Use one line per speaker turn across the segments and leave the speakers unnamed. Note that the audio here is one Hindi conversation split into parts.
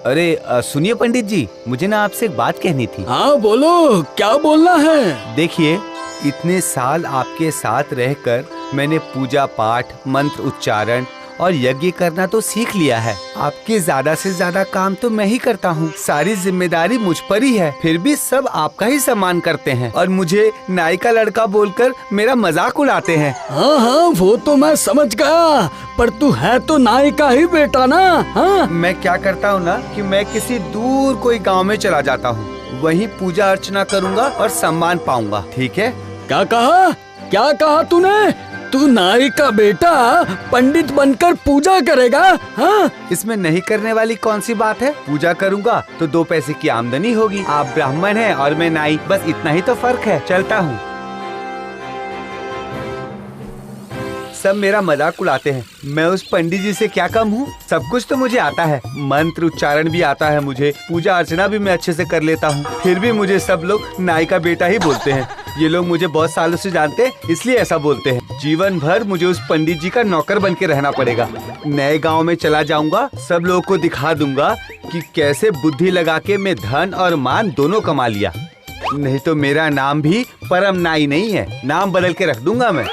अरे सुनिए पंडित जी, मुझे ना आपसे एक बात कहनी थी।
हाँ बोलो, क्या बोलना है?
देखिए, इतने साल आपके साथ रहकर मैंने पूजा पाठ, मंत्र उच्चारण और यज्ञ करना तो सीख लिया है। आपके ज्यादा से ज्यादा काम तो मैं ही करता हूँ, सारी जिम्मेदारी मुझ पर ही है। फिर भी सब आपका ही सम्मान करते हैं और मुझे नाई का लड़का बोलकर मेरा मजाक उड़ाते हैं।
हाँ हाँ, वो तो मैं समझ गया, पर तू है तो नाई का ही बेटा ना। हाँ,
मैं क्या करता हूँ ना कि मैं किसी दूर कोई गांव में चला जाता हूँ, वहीं पूजा अर्चना करूँगा और सम्मान पाऊंगा। ठीक है?
क्या कहा? क्या कहा तूने? तू नाई का बेटा पंडित बनकर पूजा करेगा? हाँ,
इसमें नहीं करने वाली कौन सी बात है? पूजा करूँगा तो 2 पैसे की आमदनी होगी। आप ब्राह्मण हैं और मैं नाई, बस इतना ही तो फर्क है। चलता हूँ। सब मेरा मजाक उड़ाते हैं। मैं उस पंडित जी से क्या कम हूँ? सब कुछ तो मुझे आता है, मंत्र उच्चारण भी आता है मुझे, पूजा अर्चना भी मैं अच्छे से कर लेता हूँ। फिर भी मुझे सब लोग नाई का बेटा ही बोलते हैं। ये लोग मुझे बहुत सालों से जानते हैं, इसलिए ऐसा बोलते हैं। जीवन भर मुझे उस पंडित जी का नौकर बन के रहना पड़ेगा। नए गांव में चला जाऊंगा, सब लोगों को दिखा दूंगा कि कैसे बुद्धि लगा के मैं धन और मान दोनों कमा लिया। नहीं तो मेरा नाम भी परम नाई नहीं है, नाम बदल के रख दूंगा मैं।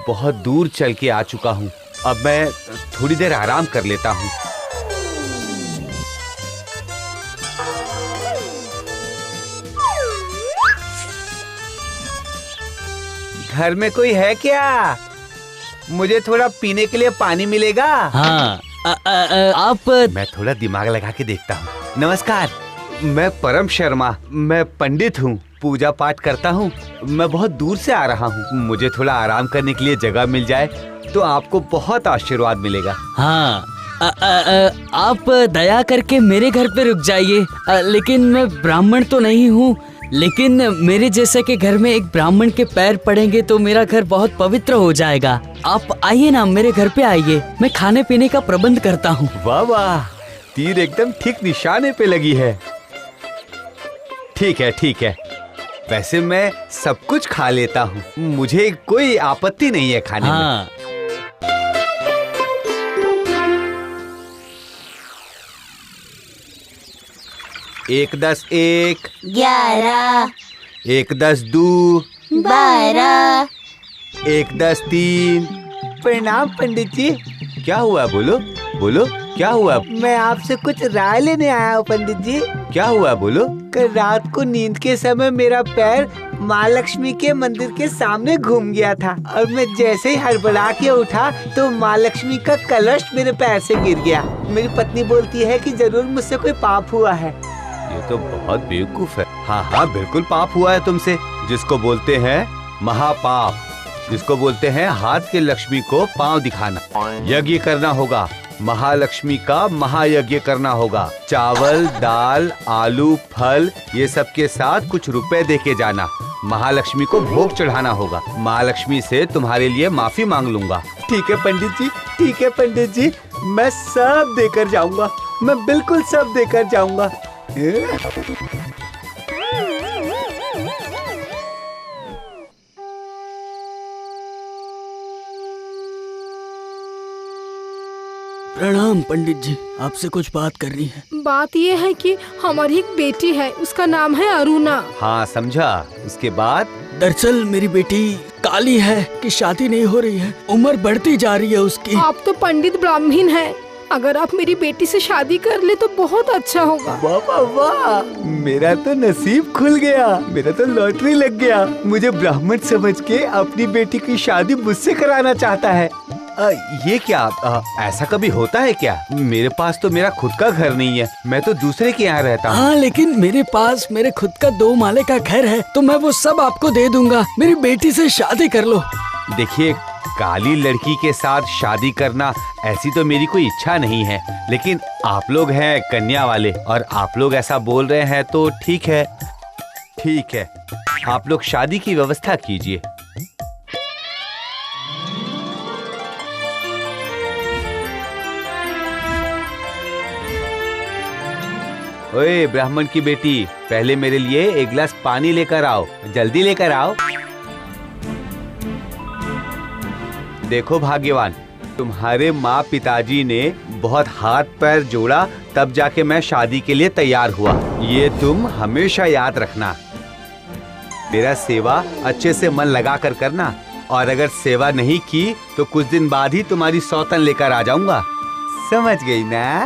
बहुत दूर चल के आ चुका हूँ, अब मैं थोड़ी देर आराम कर लेता हूँ। घर में कोई है क्या? मुझे थोड़ा पीने के लिए पानी मिलेगा?
हाँ, आप।
मैं थोड़ा दिमाग लगा के देखता हूँ। नमस्कार, मैं परम शर्मा, मैं पंडित हूँ, पूजा पाठ करता हूँ। मैं बहुत दूर से आ रहा हूँ, मुझे थोड़ा आराम करने के लिए जगह मिल जाए तो आपको बहुत आशीर्वाद मिलेगा।
हाँ, आप दया करके मेरे घर पे रुक जाइए। लेकिन मैं ब्राह्मण तो नहीं हूँ, लेकिन मेरे जैसे के घर में एक ब्राह्मण के पैर पड़ेंगे तो मेरा घर बहुत पवित्र हो जाएगा। आप आइए ना, मेरे घर पे आइए, मैं खाने पीने का प्रबंध करता हूँ।
वाह वाह, तीर एकदम ठीक निशाने पे लगी है। ठीक है ठीक है, वैसे मैं सब कुछ खा लेता हूँ, मुझे कोई आपत्ति नहीं है खाने में। 1 10 1
11
1 10 2
12
1 10 3। प्रणाम पंडित जी। क्या हुआ? बोलो बोलो, क्या हुआ?
मैं आपसे कुछ राय लेने आया हूँ पंडित जी।
क्या हुआ? बोलो।
कल रात को नींद के समय मेरा पैर माँ लक्ष्मी के मंदिर के सामने घूम गया था और मैं जैसे ही हड़बड़ा के उठा तो माँ लक्ष्मी का कलश मेरे पैर से गिर गया। मेरी पत्नी बोलती है कि जरूर मुझसे कोई पाप हुआ है।
ये तो बहुत बेवकूफ है। हाँ हाँ, बिल्कुल पाप हुआ है तुमसे, जिसको बोलते हैं महापाप, जिसको बोलते हैं हाथ के लक्ष्मी को पांव दिखाना। यज्ञ करना होगा, महालक्ष्मी का महायज्ञ करना होगा। चावल, दाल, आलू, फल, ये सब के साथ कुछ रुपए दे के जाना। महालक्ष्मी को भोग चढ़ाना होगा। महालक्ष्मी से तुम्हारे लिए माफी मांग लूंगा।
ठीक है पंडित जी, ठीक है पंडित जी, मैं सब देकर जाऊंगा, मैं बिल्कुल सब देकर जाऊंगा।
प्रणाम पंडित जी, आपसे कुछ बात करनी है।
बात ये है कि हमारी एक बेटी है, उसका नाम है अरुणा।
हाँ समझा। उसके बाद?
दरअसल मेरी बेटी काली है कि शादी नहीं हो रही है, उम्र बढ़ती जा रही है उसकी।
आप तो पंडित ब्राह्मण हैं, अगर आप मेरी बेटी से शादी कर ले तो बहुत अच्छा होगा।
वाह वाह वाह, मेरा तो नसीब खुल गया, मेरा तो लॉटरी लग गया। मुझे ब्राह्मण समझ के अपनी बेटी की शादी मुझसे कराना चाहता है।
ये क्या? ऐसा कभी होता है क्या? मेरे पास तो मेरा खुद का घर नहीं है, मैं तो दूसरे के यहाँ रहता हूँ।
हाँ, लेकिन मेरे पास मेरे खुद का 2 माले का घर है, तो मैं वो सब आपको दे दूंगा। मेरी बेटी से शादी कर लो।
देखिए, काली लड़की के साथ शादी करना ऐसी तो मेरी कोई इच्छा नहीं है, लेकिन आप लोग हैं कन्या वाले और आप लोग ऐसा बोल रहे हैं तो ठीक है। ठीक है, आप लोग शादी की व्यवस्था कीजिए। ओए ब्राह्मण की बेटी, पहले मेरे लिए 1 गिलास पानी लेकर आओ, जल्दी लेकर आओ। देखो भाग्यवान, तुम्हारे माँ पिताजी ने बहुत हाथ पैर जोड़ा, तब जाके मैं शादी के लिए तैयार हुआ। ये तुम हमेशा याद रखना। मेरा सेवा अच्छे से मन लगा कर करना, और अगर सेवा नहीं की तो कुछ दिन बाद ही तुम्हारी सौतन लेकर आ जाऊंगा। समझ गई ना?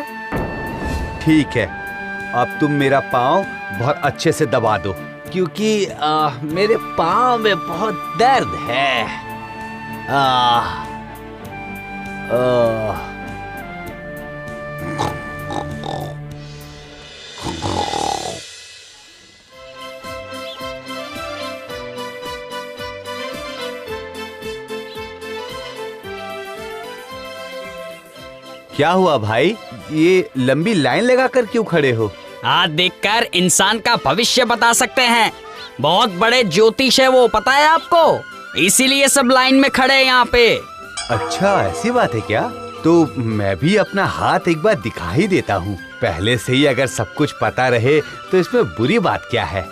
ठीक है, अब तुम मेरा पाँव बहुत अच्छे से दबा दो, क्योंकि मेरे पाँव में बहुत दर्द है। क्या हुआ भाई, ये लंबी लाइन लगाकर क्यों खड़े हो?
हाथ देखकर इंसान का भविष्य बता सकते हैं। बहुत बड़े ज्योतिष है वो, पता है आपको? इसीलिए सब लाइन में खड़े हैं यहाँ पे।
अच्छा, ऐसी बात है क्या? तो मैं भी अपना हाथ एक बार दिखा ही देता हूँ। पहले से ही अगर सब कुछ पता रहे तो इसमें बुरी बात क्या है।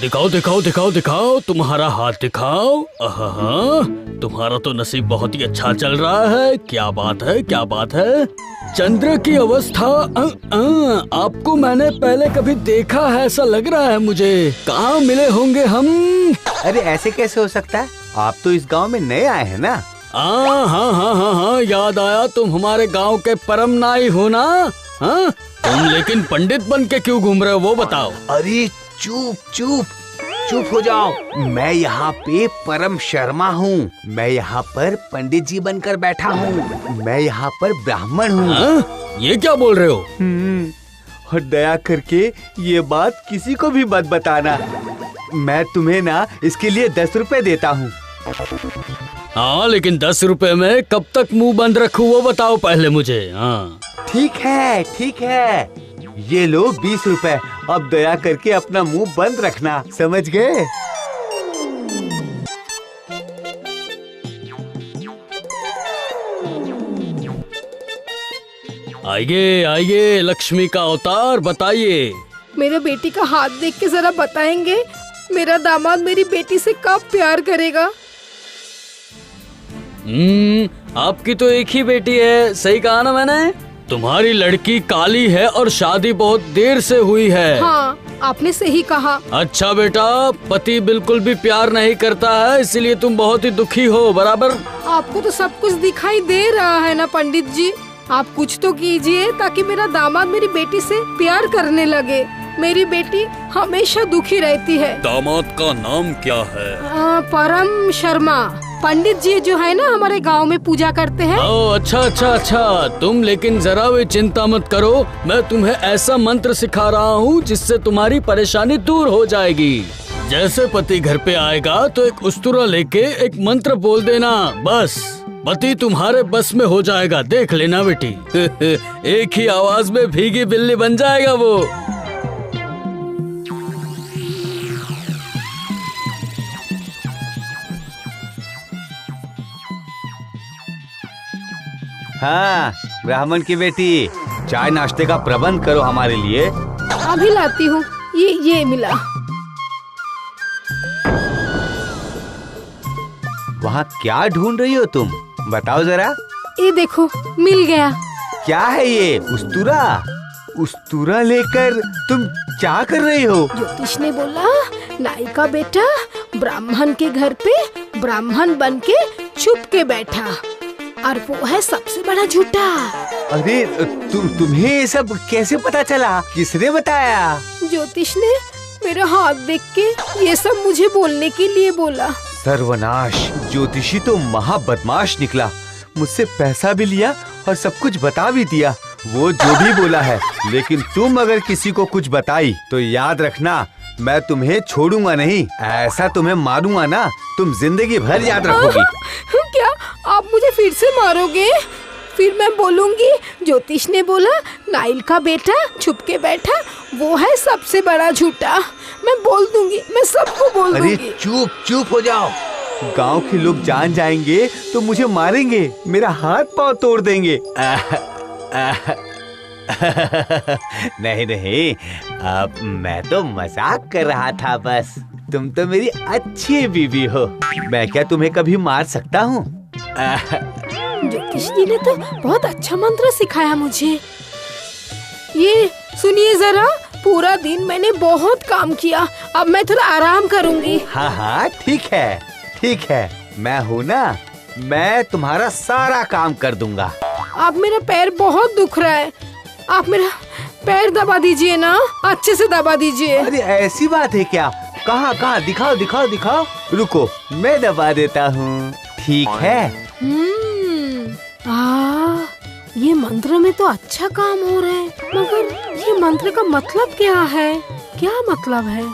दिखाओ दिखाओ दिखाओ दिखाओ, तुम्हारा हाथ दिखाओ। आहा, तुम्हारा तो नसीब बहुत ही अच्छा चल रहा है। क्या बात है, क्या बात है। चंद्र की अवस्था, आपको मैंने पहले कभी देखा है ऐसा लग रहा है मुझे। कहाँ मिले होंगे हम?
अरे ऐसे कैसे हो सकता है? आप तो इस गांव में नए आए हैं ना?
हाँ हाँ हाँ हाँ हाँ, याद आया, तुम हमारे गांव के परम नाई हो ना? हाँ, तुम लेकिन पंडित बन के क्यों घूम रहे हो वो बताओ।
अरे चुप चुप चुप हो जाओ। मैं यहाँ पे परम शर्मा हूँ। मैं यहाँ पर पंडित जी बनकर बैठा हूँ। मैं यहाँ पर ब्राह्मण हूँ।
हाँ? ये क्या बोल रहे हो?
और दया करके ये बात किसी को भी मत बताना। मैं तुम्हें ना इसके लिए 10 रुपए देता हूँ।
हाँ, लेकिन 10 रुपए में कब तक मुंह बंद रखूं वो बताओ पहले मुझे। हाँ
ठीक है ठीक है, ये लो 20 रुपए। अब दया करके अपना मुंह बंद रखना, समझ गए?
आइए आइए, लक्ष्मी का अवतार, बताइए।
मेरे बेटी का हाथ देख के जरा बताएंगे, मेरा दामाद मेरी बेटी से कब प्यार करेगा?
आपकी तो एक ही बेटी है, सही कहा ना मैंने? तुम्हारी लड़की काली है और शादी बहुत देर से हुई है।
हाँ, आपने सही कहा।
अच्छा बेटा, पति बिल्कुल भी प्यार नहीं करता है, इसीलिए तुम बहुत ही दुखी हो, बराबर?
आपको तो सब कुछ दिखाई दे रहा है ना पंडित जी। आप कुछ तो कीजिए ताकि मेरा दामाद मेरी बेटी से प्यार करने लगे। मेरी बेटी हमेशा दुखी रहती है।
दामाद का नाम क्या है?
परम शर्मा। पंडित जी जो है ना हमारे गांव में पूजा करते हैं।
ओह अच्छा अच्छा अच्छा, तुम लेकिन जरा भी चिंता मत करो, मैं तुम्हें ऐसा मंत्र सिखा रहा हूँ जिससे तुम्हारी परेशानी दूर हो जाएगी। जैसे पति घर पे आएगा तो एक उस्तुरा लेके एक मंत्र बोल देना, बस पति तुम्हारे बस में हो जाएगा, देख लेना बेटी। एक ही आवाज में भीगी बिल्ली बन जाएगा वो।
हाँ ब्राह्मण की बेटी, चाय नाश्ते का प्रबंध करो हमारे लिए।
अभी लाती हूँ। ये मिला।
वहाँ क्या ढूंढ रही हो तुम, बताओ जरा।
ये देखो, मिल गया।
क्या है ये? उस्तुरा? उस्तुरा लेकर तुम क्या कर रही हो?
ज्योतिष ने बोला नाई का बेटा ब्राह्मण के घर पे ब्राह्मण बन के छुप के बैठा, और वो है सबसे बड़ा झूठा।
अरे तुम्हें ये सब कैसे पता चला? किसने बताया?
ज्योतिष ने मेरा हाथ देख के ये सब मुझे बोलने के लिए बोला।
सर्वनाश, ज्योतिषी तो महा बदमाश निकला। मुझसे पैसा भी लिया और सब कुछ बता भी दिया। वो जो भी बोला है, लेकिन तुम अगर किसी को कुछ बताई तो याद रखना, मैं तुम्हें छोड़ूंगा नहीं। ऐसा तुम्हें मारूंगा ना, तुम जिंदगी भर याद रखोगी।
क्या आप मुझे फिर से मारोगे? फिर मैं बोलूंगी ज्योतिष ने बोला नाइल का बेटा छुप के बैठा, वो है सबसे बड़ा झूठा। मैं बोल दूंगी, मैं सबको बोल
अरे
दूंगी।
चुप चुप हो जाओ। गांव के लोग जान जाएंगे तो मुझे मारेंगे, मेरा हाथ पांव तोड़ देंगे। नहीं नहीं, मैं तो मजाक कर रहा था बस। तुम तो मेरी अच्छी बीवी हो। मैं क्या तुम्हें कभी मार सकता हूँ?
ज्योतिष जी ने तो बहुत अच्छा मंत्र सिखाया मुझे। ये सुनिए जरा, पूरा दिन मैंने बहुत काम किया, अब मैं थोड़ा आराम करूंगी।
हाँ हाँ ठीक है, मैं हूँ ना, मैं तुम्हारा सारा काम कर दूंगा।
अब मेरा पैर बहुत दुख रहा है, आप मेरा पैर दबा दीजिए ना, अच्छे से दबा दीजिए।
अरे ऐसी बात है क्या? कहाँ दिखाओ। रुको, मैं दबा देता हूँ। ठीक है।
ये मंत्र में तो अच्छा काम हो रहा है, मगर ये मंत्र का मतलब क्या है? क्या मतलब है?